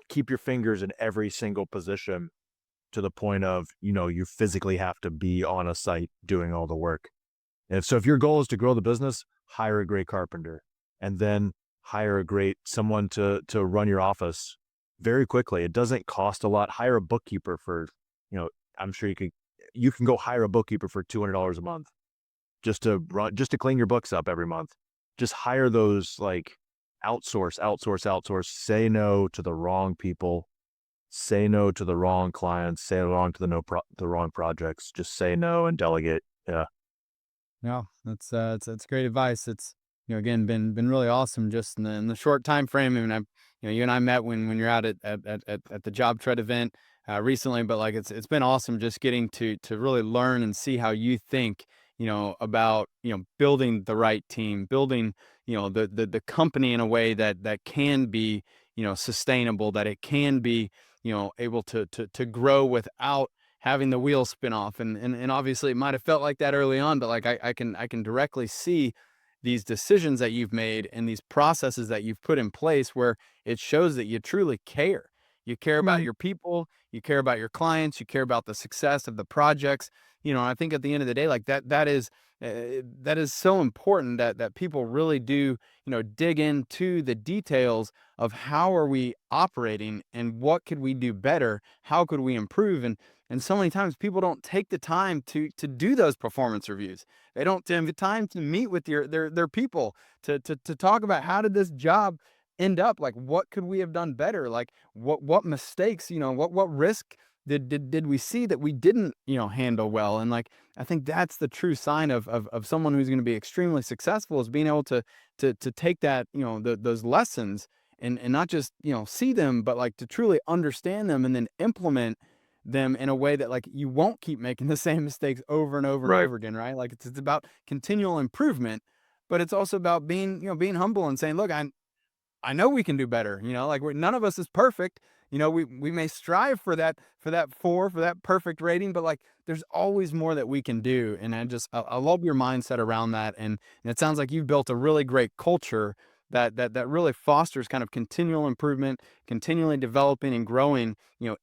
keep your fingers in every single position to the point of, you physically have to be on a site doing all the work. And so if your goal is to grow the business, hire a great carpenter and then hire someone to run your office very quickly. It doesn't cost a lot. Hire a bookkeeper for, I'm sure you can go hire a bookkeeper for $200 a month just to clean your books up every month. Just hire those, like, outsource, say no to the wrong people, say no to the wrong clients, say no to the wrong projects. Just say no and delegate. Yeah. No, that's great advice. It's, again, been really awesome just in the short time frame. I mean, you and I met when you're out at the JobTread event recently, but like it's been awesome just getting to really learn and see how you think, about, building the right team, building, the company in a way that can be, sustainable, that it can be, able to grow without having the wheels spin off. And obviously it might have felt like that early on, but like I can directly see these decisions that you've made and these processes that you've put in place where it shows that you truly care. You care about Right. your people, you care about your clients, you care about the success of the projects. And I think at the end of the day, like that is so important that people really do, dig into the details of how are we operating and what could we do better? How could we improve? And so many times people don't take the time to do those performance reviews. They don't take the time to meet with their people to talk about how did this job end up, like what could we have done better, like what mistakes, what risk did we see that we didn't, handle well. And like I think that's the true sign of someone who's going to be extremely successful, is being able to take that, those lessons and not just, see them, but like to truly understand them and then implement them in a way that like you won't keep making the same mistakes over and over and Right. over again, right? Like it's about continual improvement, but it's also about being, being humble and saying, look, I know we can do better. Like none of us is perfect. We may strive for that perfect rating, but like there's always more that we can do. And I love your mindset around that. And it sounds like you've built a really great culture that really fosters kind of continual improvement, continually developing and growing,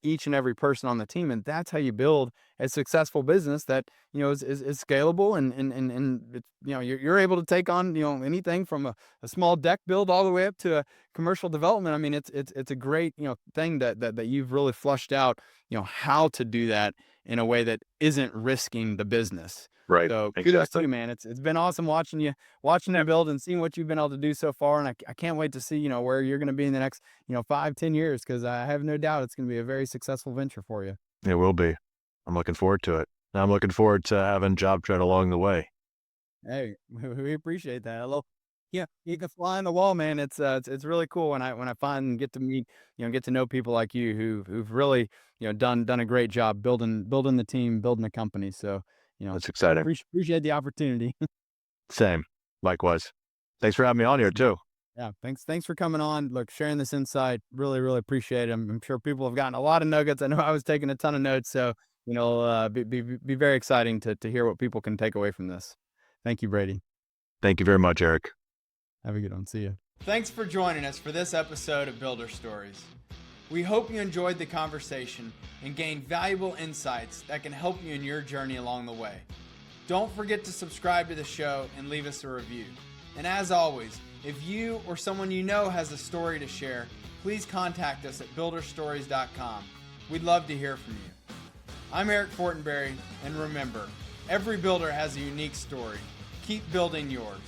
each and every person on the team. And that's how you build a successful business that, is scalable and it's, you're able to take on, anything from a small deck build all the way up to a commercial development. I mean, it's a great, thing that you've really flushed out, how to do that in a way that isn't risking the business. Right. So kudos to Exactly. you, man. It's been awesome watching you build and seeing what you've been able to do so far. And I can't wait to see, where you're going to be in the next, 5-10 years, because I have no doubt it's going to be a very successful venture for you. It will be. I'm looking forward to it. And I'm looking forward to having JobTread along the way. Hey, we appreciate that. I love, yeah, you can fly on the wall, man. It's really cool when I find and get to meet, get to know people like you who've really, done a great job building the team, building the company. So, That's exciting. appreciate the opportunity. Same. Likewise. Thanks for having me on here Awesome. too. Yeah, thanks for coming on. Look, sharing this insight. Really, really appreciate it. I'm sure people have gotten a lot of nuggets. I know I was taking a ton of notes, so be very exciting to hear what people can take away from this. Thank you, Brady. Thank you very much, Eric. Have a good one. See you. Thanks for joining us for this episode of Builder Stories. We hope you enjoyed the conversation and gained valuable insights that can help you in your journey along the way. Don't forget to subscribe to the show and leave us a review. And as always, if you or someone you know has a story to share, please contact us at builderstories.com. We'd love to hear from you. I'm Eric Fortenberry, and remember, every builder has a unique story. Keep building yours.